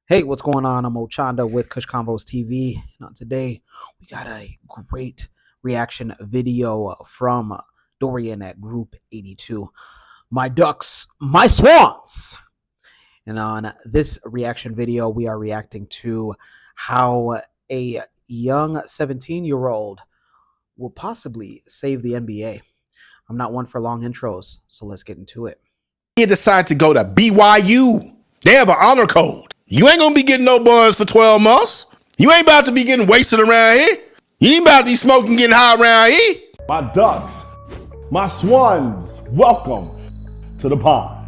Hey, what's going on? I'm Ochanda with Kush Konvos TV. And today, we got a great reaction video from Dorian at Group 82. My Ducks, my Swans. And on this reaction video, we are reacting to how a young 17-year-old will possibly save the NBA. I'm not one for long intros, so let's get into it. You decide to go to BYU. They have an honor code. You ain't gonna be getting no buns for 12 months. You ain't about to be getting wasted around here. You ain't about to be smoking, getting high around here. My Ducks, my Swans, welcome to the pod.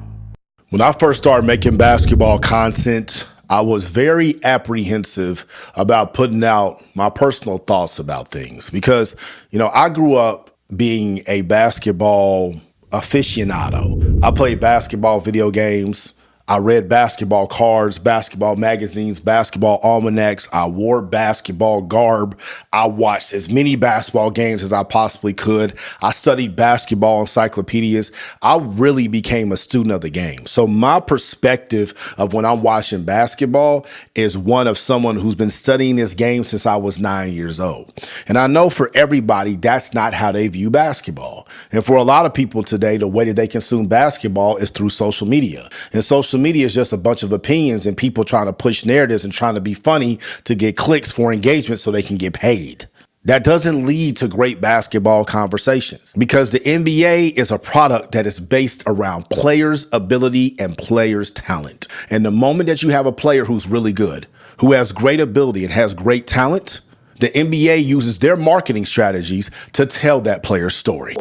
When I first started making basketball content, I was very apprehensive about putting out my personal thoughts about things because, I grew up being a basketball aficionado. I played basketball video games. I read basketball cards, basketball magazines, basketball almanacs. I wore basketball garb. I watched as many basketball games as I possibly could. I studied basketball encyclopedias. I really became a student of the game. So my perspective of when I'm watching basketball is one of someone who's been studying this game since I was 9 years old. And I know for everybody, that's not how they view basketball. And for a lot of people today, the way that they consume basketball is through social media. And social media is just a bunch of opinions and people trying to push narratives and trying to be funny to get clicks for engagement so they can get paid. That doesn't lead to great basketball conversations because the NBA is a product that is based around players' ability and players' talent. And the moment that you have a player who's really good, who has great ability and has great talent, the NBA uses their marketing strategies to tell that player's story.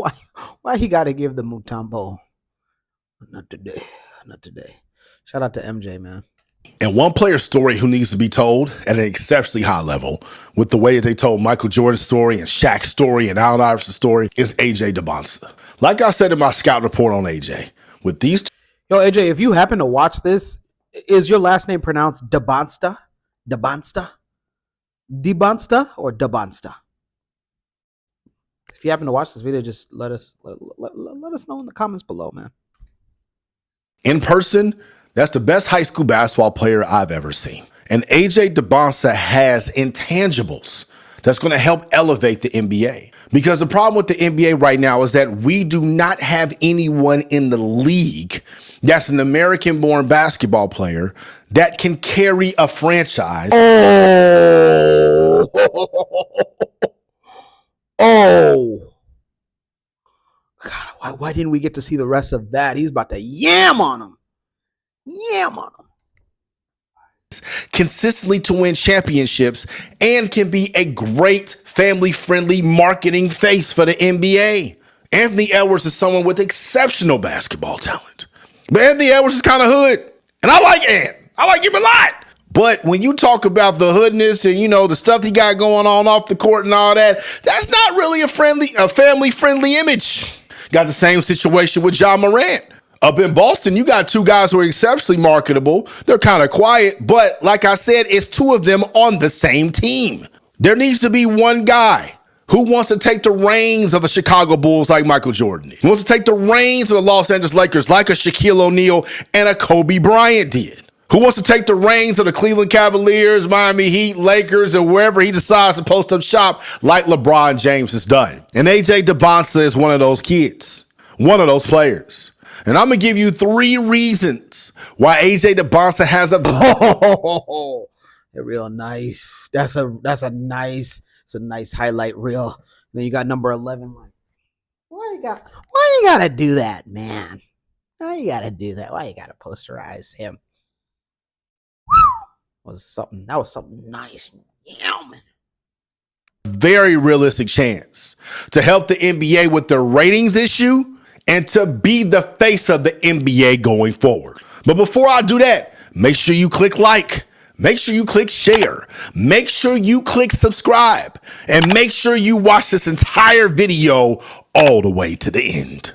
Why he got to give the Mutombo? Not today. Not today. Shout out to MJ, man. And one player's story who needs to be told at an exceptionally high level with the way that they told Michael Jordan's story and Shaq's story and Allen Iverson's story is AJ Dybansta. Like I said in my scout report on AJ, with these... Yo, AJ, if you happen to watch this, is your last name pronounced Dybansta? Dybansta? Dybansta or Dybansta? If you happen to watch this video, just let us know in the comments below, man. In person, that's the best high school basketball player I've ever seen. And AJ Dybansta has intangibles that's going to help elevate the NBA. Because the problem with the NBA right now is that we do not have anyone in the league that's an American-born basketball player that can carry a franchise. Oh. God, why didn't we get to see the rest of that? He's about to yam on him. Yam on him. Consistently to win championships and can be a great family-friendly marketing face for the NBA. Anthony Edwards is someone with exceptional basketball talent. But Anthony Edwards is kind of hood. And I like Ant. I like him a lot. But when you talk about the hoodness and, the stuff he got going on off the court and all that, that's not really a family-friendly image. Got the same situation with Ja Morant. Up in Boston, you got two guys who are exceptionally marketable. They're kind of quiet, but like I said, it's two of them on the same team. There needs to be one guy who wants to take the reins of the Chicago Bulls like Michael Jordan did. He wants to take the reins of the Los Angeles Lakers like a Shaquille O'Neal and a Kobe Bryant did. Who wants to take the reins of the Cleveland Cavaliers, Miami Heat, Lakers, and wherever he decides to post up shop like LeBron James has done. And AJ Dybansta is one of those kids, one of those players. And I'm going to give you 3 reasons why AJ Dybansta has a... Oh, real nice. That's a nice highlight reel. And then you got number 11. Like, why you gotta do that, man? Why you gotta do that? Why you gotta posterize him? That was something nice. Yeah, man. Very realistic chance to help the NBA with their ratings issue and to be the face of the NBA going forward. But before I do that, make sure you click like, make sure you click share, make sure you click subscribe, and make sure you watch this entire video all the way to the end.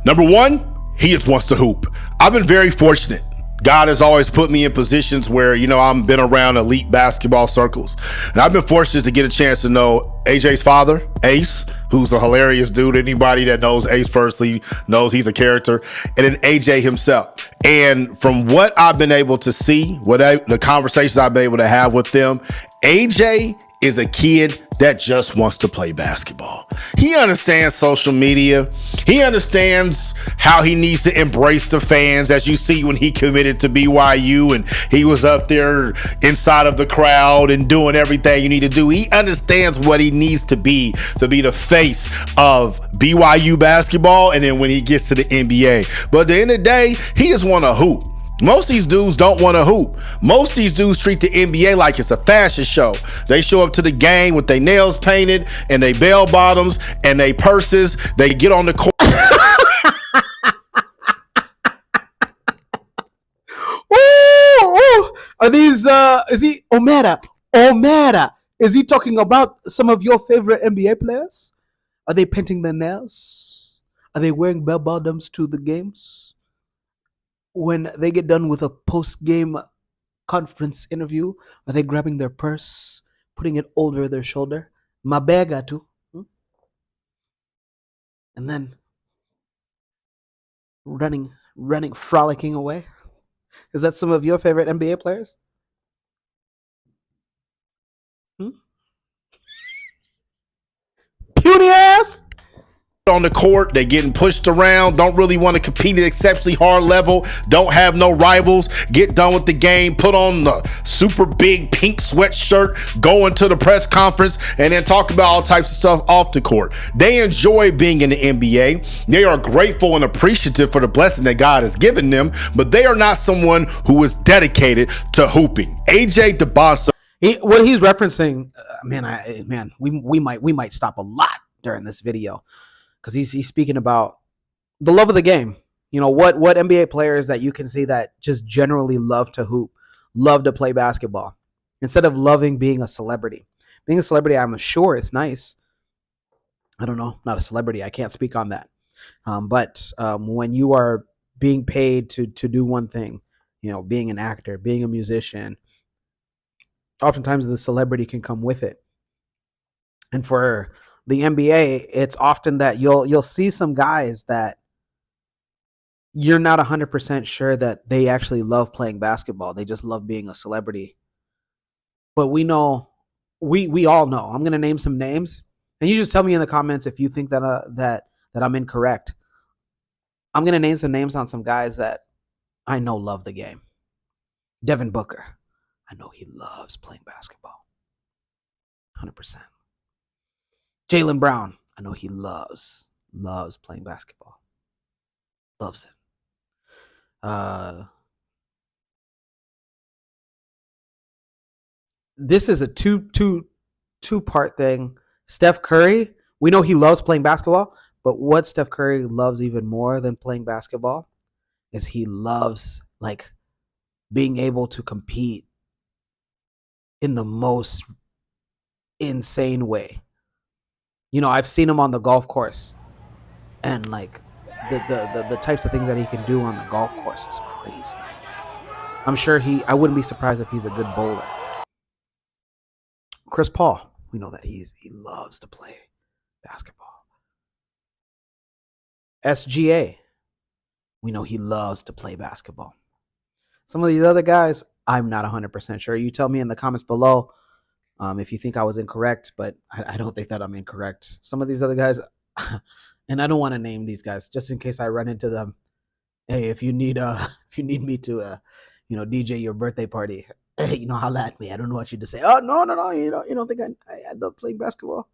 Number 1, he just wants to hoop. I've been very fortunate. God has always put me in positions where, I've been around elite basketball circles. And I've been fortunate to get a chance to know AJ's father, Ace, who's a hilarious dude. Anybody that knows Ace personally knows he's a character. And then AJ himself. And from what I've been able to see, the conversations I've been able to have with them, AJ is a kid that just wants to play basketball. He understands social media. He understands how he needs to embrace the fans, as you see when he committed to BYU and he was up there inside of the crowd and doing everything you need to do. He understands what he needs to be the face of BYU basketball, and then when he gets to the NBA. But at the end of the day, he just want to hoop. Most of these dudes don't want to hoop. Most of these dudes treat the NBA like it's a fashion show. They show up to the game with their nails painted and they bell bottoms and they purses. They get on the court. Ooh, are these is he Omera? Is he talking about some of your favorite NBA players? Are they painting their nails? Are they wearing bell bottoms to the games? When they get done with a post-game conference interview, are they grabbing their purse, putting it over their shoulder? My bag got to. And then running, frolicking away. Is that some of your favorite NBA players? Puny ass! On the court, they're getting pushed around, don't really want to compete at exceptionally hard level, don't have no rivals, get done with the game, put on the super big pink sweatshirt, go into the press conference, and then talk about all types of stuff off the court. They enjoy being in the NBA. They are grateful and appreciative for the blessing that God has given them, but they are not someone who is dedicated to hooping. AJ Dybansta. What he's referencing, we might stop a lot during this video. Because he's speaking about the love of the game. You know, what NBA players that you can see that just generally love to hoop, love to play basketball, instead of loving being a celebrity. Being a celebrity, I'm sure it's nice. I don't know, not a celebrity. I can't speak on that. But when you are being paid to do one thing, you know, being an actor, being a musician, oftentimes the celebrity can come with it. And for the NBA, it's often that you'll see some guys that you're not 100% sure that they actually love playing basketball. They just love being a celebrity. But we know, we all know. I'm going to name some names, and you just tell me in the comments if you think that that I'm incorrect. I'm going to name some names on some guys that I know love the game. Devin Booker. I know he loves playing basketball. 100%. Jaylen Brown, I know he loves playing basketball. Loves it. This is a two-part thing. Steph Curry, we know he loves playing basketball, but what Steph Curry loves even more than playing basketball is he loves like being able to compete in the most insane way. You know, I've seen him on the golf course, and like the types of things that he can do on the golf course is crazy. I'm sure I wouldn't be surprised if he's a good bowler. Chris Paul, we know that he loves to play basketball. SGA, we know he loves to play basketball. Some of these other guys, I'm not 100% sure. You tell me in the comments below if you think I was incorrect, but I don't think that I'm incorrect. Some of these other guys, and I don't want to name these guys just in case I run into them. Hey, if you need me to DJ your birthday party, holla at me. I don't want you to say, oh no, you don't think I love playing basketball.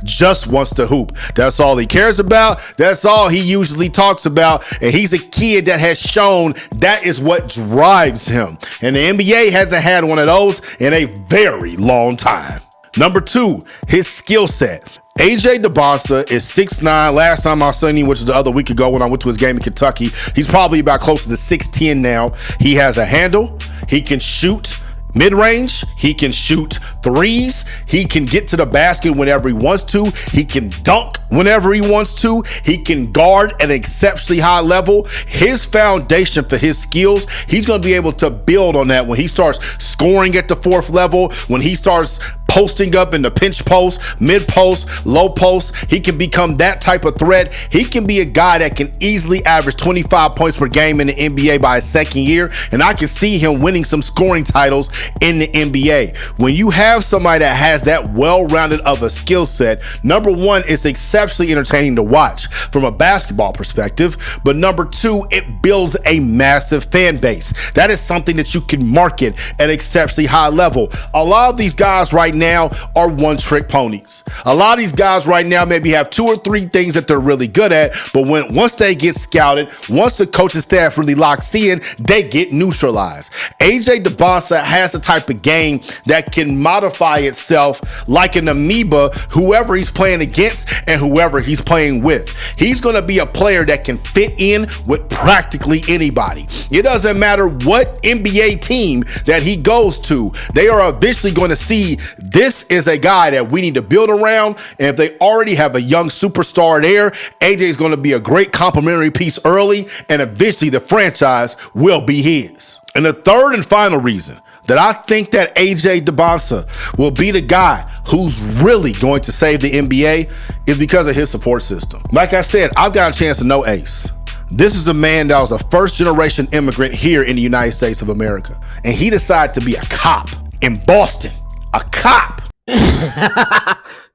Just wants to hoop. That's all he cares about. That's all he usually talks about. And he's a kid that has shown that is what drives him. And the NBA hasn't had one of those in a very long time. Number 2, his skill set. AJ Dybansta is 6'9". Last time I saw him, which was the other week ago when I went to his game in Kentucky, he's probably about closer to 6'10" now. He has a handle. He can shoot. mid-range, he can shoot threes, he can get to the basket whenever he wants to, he can dunk whenever he wants to, he can guard at an exceptionally high level. His foundation for his skills, he's going to be able to build on that when he starts scoring at the fourth level, when he starts posting up in the pinch post, mid post, low post. He can become that type of threat. He can be a guy that can easily average 25 points per game in the NBA by his second year, and I can see him winning some scoring titles in the NBA. When you have somebody that has that well-rounded of a skill set, number one, it's exceptionally entertaining to watch from a basketball perspective, but number two, it builds a massive fan base. That is something that you can market at an exceptionally high level. A lot of these guys right now are one-trick ponies. A lot of these guys right now maybe have 2 or 3 things that they're really good at, but once they get scouted, once the coaching staff really locks in, they get neutralized. AJ Dybansta has the type of game that can modify itself like an amoeba, whoever he's playing against and whoever he's playing with. He's going to be a player that can fit in with practically anybody. It doesn't matter what NBA team that he goes to, they are eventually going to see this is a guy that we need to build around. And if they already have a young superstar there, AJ is going to be a great complimentary piece early, and eventually the franchise will be his. And the third and final reason that I think that AJ Dybansta will be the guy who's really going to save the NBA is because of his support system. Like I said, I've got a chance to know Ace. This is a man that was a first-generation immigrant here in the United States of America, and he decided to be a cop in Boston. A cop.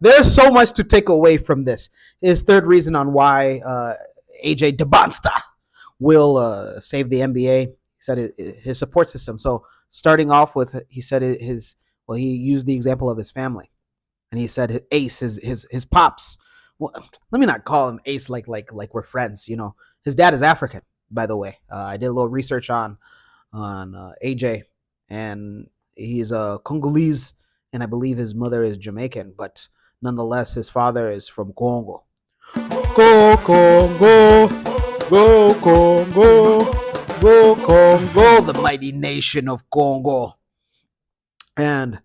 There's so much to take away from this. His third reason on why AJ Dybansta will save the NBA, he said his support system. So starting off with, he said he used the example of his family, and he said his Ace, his pops. Well, let me not call him Ace like we're friends. You know, his dad is African, by the way. I did a little research on AJ, and he's a Congolese, and I believe his mother is Jamaican, but nonetheless, his father is from Congo. Go Congo, go Congo, go Congo, the mighty nation of Congo. And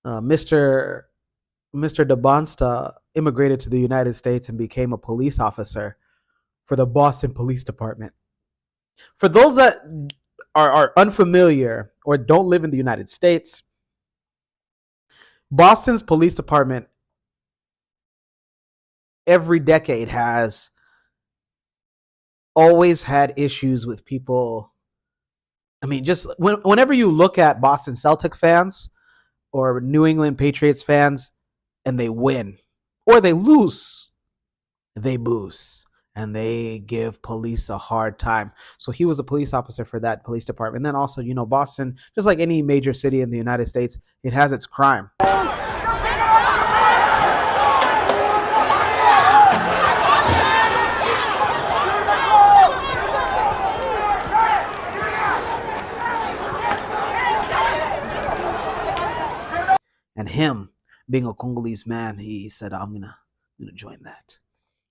Mr. Dybansta immigrated to the United States and became a police officer for the Boston Police Department. For those that are unfamiliar or don't live in the United States, Boston's police department every decade has always had issues with people. I mean, just whenever you look at Boston Celtic fans or New England Patriots fans and they win or they lose, they booze and they give police a hard time. So he was a police officer for that police department. And then also, you know, Boston, just like any major city in the United States, it has its crime. And him being a Congolese man, he said, I'm gonna join that,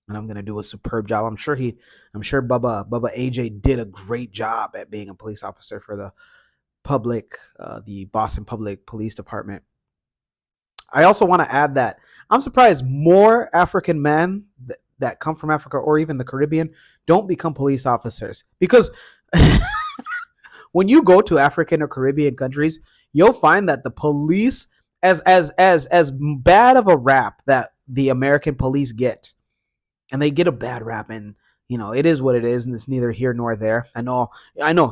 and I'm gonna do a superb job. I'm sure Bubba AJ did a great job at being a police officer for the Boston Public Police Department. I also want to add that I'm surprised more African men that come from Africa or even the Caribbean don't become police officers, because when you go to African or Caribbean countries, you'll find that the police, as bad of a rap that the American police get, and they get a bad rap, and you know, it is what it is, and it's neither here nor there. I know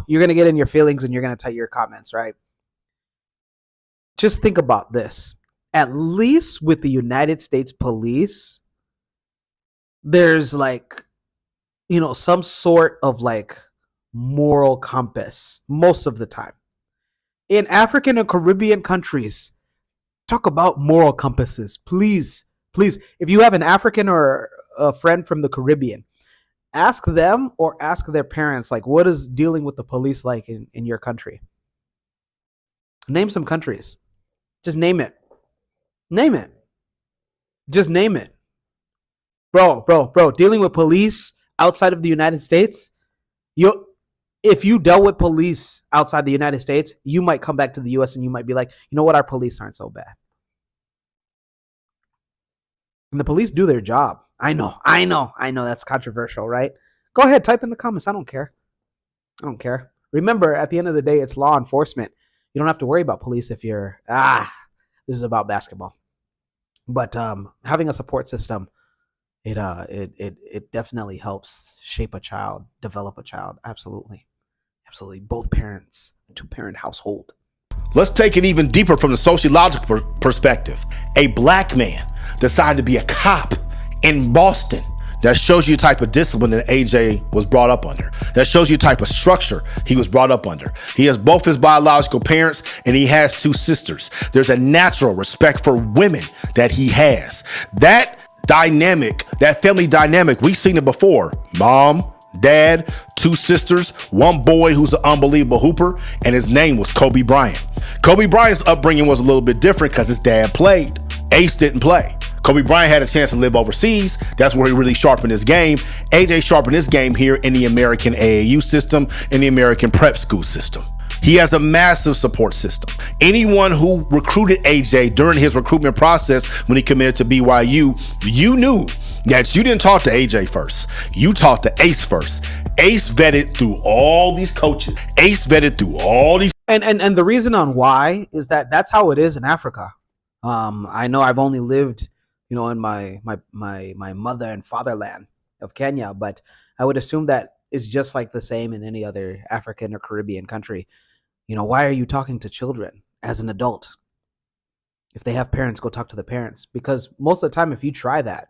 you're gonna get in your feelings and you're gonna type your comments, right? Just think about this. At least with the United States police, there's like, you know, some sort of like moral compass most of the time. In African and Caribbean countries, talk about moral compasses, please. If you have an African or a friend from the Caribbean, ask them or ask their parents, like, what is dealing with the police like in your country? Name some countries. Just name it. Just name it. Bro, dealing with police outside of the United States, If you dealt with police outside the United States, you might come back to the US and you might be like, you know what, our police aren't so bad. And the police do their job. I know that's controversial, right? Go ahead, type in the comments. I don't care. Remember, at the end of the day, it's law enforcement. You don't have to worry about police if you're this is about basketball. But having a support system, it definitely helps shape a child, develop a child. Absolutely. Both parents, a 2-parent household. Let's take it even deeper from the sociological perspective. A black man decided to be a cop in Boston. That shows you the type of discipline that AJ was brought up under. That shows you the type of structure he was brought up under. He has both his biological parents and he has 2 sisters. There's a natural respect for women that he has. That dynamic, that family dynamic, we've seen it before. Mom, dad, 2 sisters, 1 boy who's an unbelievable hooper, and his name was Kobe Bryant. Kobe Bryant's upbringing was a little bit different because his dad played. Ace didn't play. Kobe Bryant had a chance to live overseas. That's where he really sharpened his game. AJ sharpened his game here in the American AAU system, in the American prep school system. He has a massive support system. Anyone who recruited AJ during his recruitment process when he committed to BYU, you knew that you didn't talk to AJ first. You talked to Ace first. Ace vetted through all these coaches. Ace vetted through all these. And the reason on why is that that's how it is in Africa. I know I've only lived, in my mother and fatherland of Kenya, but I would assume that is just like the same in any other African or Caribbean country. Why are you talking to children as an adult? If they have parents, go talk to the parents, because most of the time, if you try that,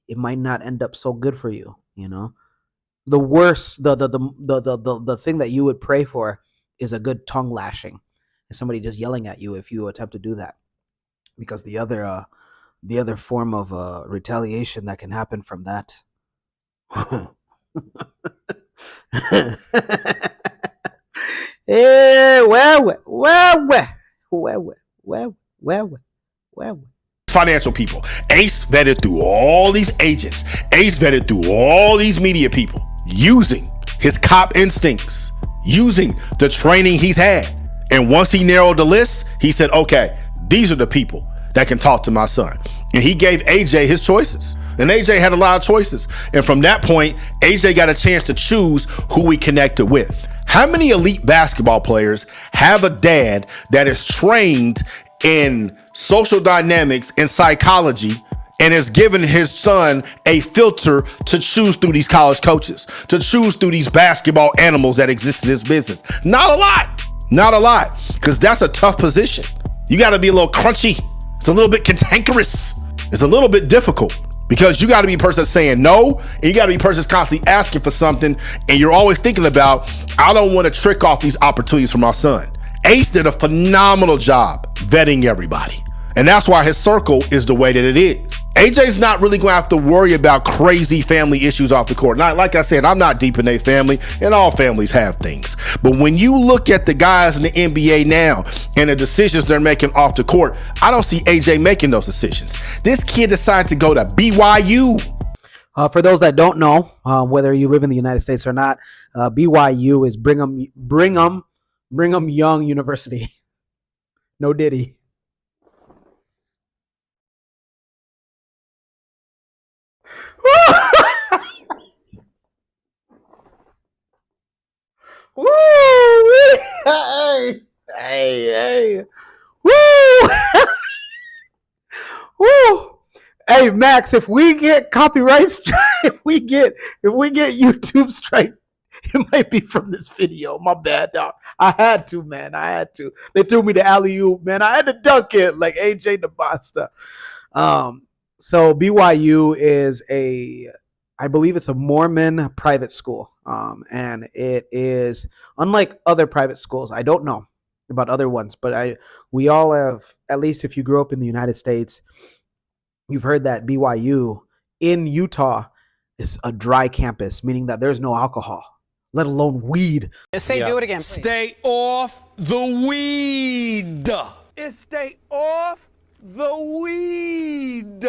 it might not end up so good for you. The worst, the thing that you would pray for is a good tongue lashing, and somebody just yelling at you if you attempt to do that, because the other form of retaliation that can happen from that. Financial people. Ace vetted through all these agents. Ace vetted through all these media people, using his cop instincts, using the training he's had. And once he narrowed the list, he said, okay, these are the people that can talk to my son. And he gave AJ his choices. And AJ had a lot of choices. And from that point, AJ got a chance to choose who we connected with. How many elite basketball players have a dad that is trained in social dynamics and psychology and has given his son a filter to choose through these college coaches, to choose through these basketball animals that exist in this business? Not a lot, because that's a tough position. You got to be a little crunchy. It's a little bit cantankerous. It's a little bit difficult, because you got to be a person that's saying no, and you got to be a person that's constantly asking for something, and you're always thinking about, I don't want to trick off these opportunities for my son. Ace did a phenomenal job vetting everybody, and that's why his circle is the way that it is. AJ's not really going to have to worry about crazy family issues off the court. Now, like I said, I'm not deep in their family, and all families have things. But when you look at the guys in the NBA now and the decisions they're making off the court, I don't see AJ making those decisions. This kid decided to go to BYU. For those that don't know, whether you live in the United States or not, BYU is Brigham Young University. No Diddy. Woo! Hey! Woo! Woo! Hey, Max, if we get copyright strike, if we get YouTube strike, it might be from this video. My bad, dog. I had to, man. They threw me the alley-oop, man. I had to dunk it like AJ Dybansta. So BYU is I believe it's a Mormon private school. And it is unlike other private schools. I don't know about other ones, but we all have, at least if you grew up in the United States, you've heard that BYU in Utah is a dry campus, meaning that there's no alcohol, let alone weed. Do it again, please. Stay off the weed. Stay off the weed.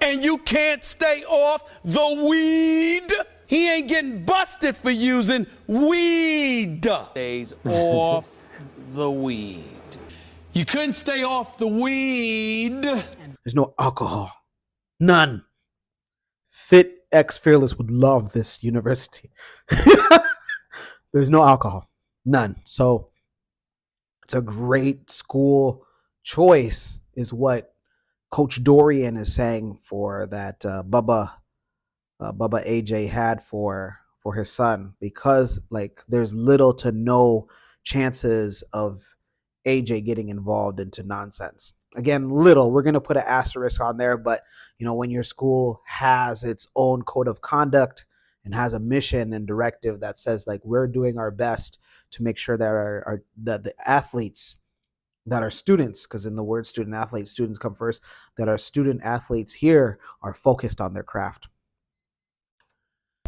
And you can't stay off the weed he ain't getting busted for using weed. Stays off the weed. You couldn't stay off the weed. There's no alcohol. None. Fit X Fearless would love this university. There's no alcohol. None. So it's a great school choice is what Coach Dorian is saying for that Bubba AJ had for his son, because like there's little to no chances of AJ getting involved into nonsense. Again, little. We're going to put an asterisk on there, but you know, when your school has its own code of conduct and has a mission and directive that says like we're doing our best to make sure that that the athletes that are students, because in the word student athlete, students come first, that our student athletes here are focused on their craft.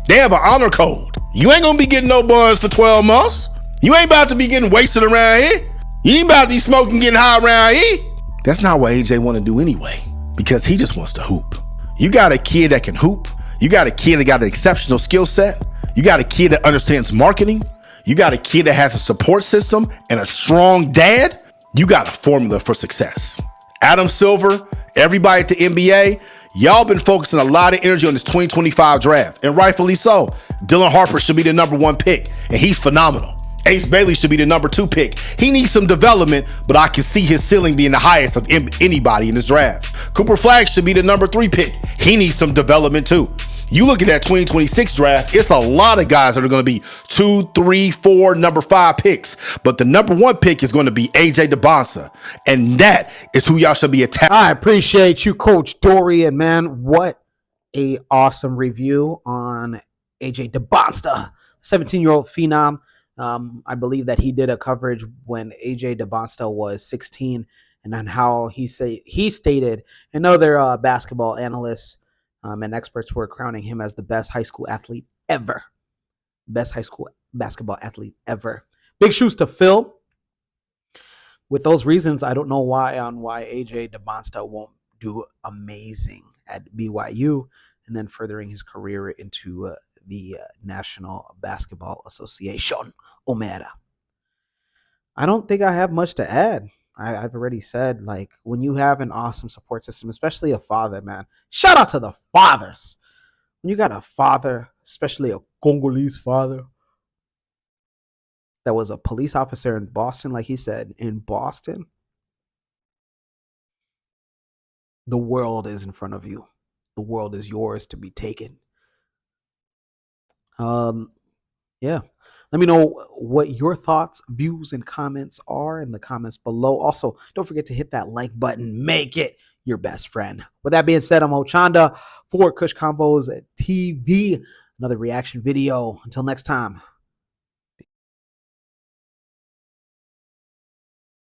They have an honor code. You ain't gonna be getting no buns for 12 months. You ain't about to be getting wasted around here. You ain't about to be smoking, getting high around here. That's not what AJ want to do anyway, because he just wants to hoop. You got a kid that can hoop. You got a kid that got an exceptional skill set. You got a kid that understands marketing. You got a kid that has a support system and a strong dad. You got a formula for success. Adam Silver, everybody at the NBA, y'all been focusing a lot of energy on this 2025 draft, and rightfully so. Dylan Harper should be the #1 pick, and he's phenomenal. Ace Bailey should be the #2 pick. He needs some development, but I can see his ceiling being the highest of anybody in this draft. Cooper Flagg should be the #3 pick. He needs some development too. You look at that 2026 draft, it's a lot of guys that are going to be 2, 3, 4, #5 picks. But the #1 pick is going to be AJ Dybansta. And that is who y'all should be attacking. I appreciate you, Coach Dorian, man. What a awesome review on AJ Dybansta, 17-year-old phenom. I believe that he did a coverage when AJ Dybansta was 16, and on how he stated, and other basketball analysts and experts were crowning him as the best high school athlete ever. Best high school basketball athlete ever. Big shoes to fill. With those reasons, I don't know why AJ Dybansta won't do amazing at BYU and then furthering his career into the National Basketball Association, OMERA. I don't think I have much to add. I've already said, like, when you have an awesome support system, especially a father, man, shout out to the fathers. When you got a father, especially a Congolese father, that was a police officer in Boston, like he said, in Boston, the world is in front of you. The world is yours to be taken. Yeah. Let me know what your thoughts, views, and comments are in the comments below. Also, don't forget to hit that like button. Make it your best friend. With that being said, I'm Ochanda for Kush Konvos TV. Another reaction video. Until next time.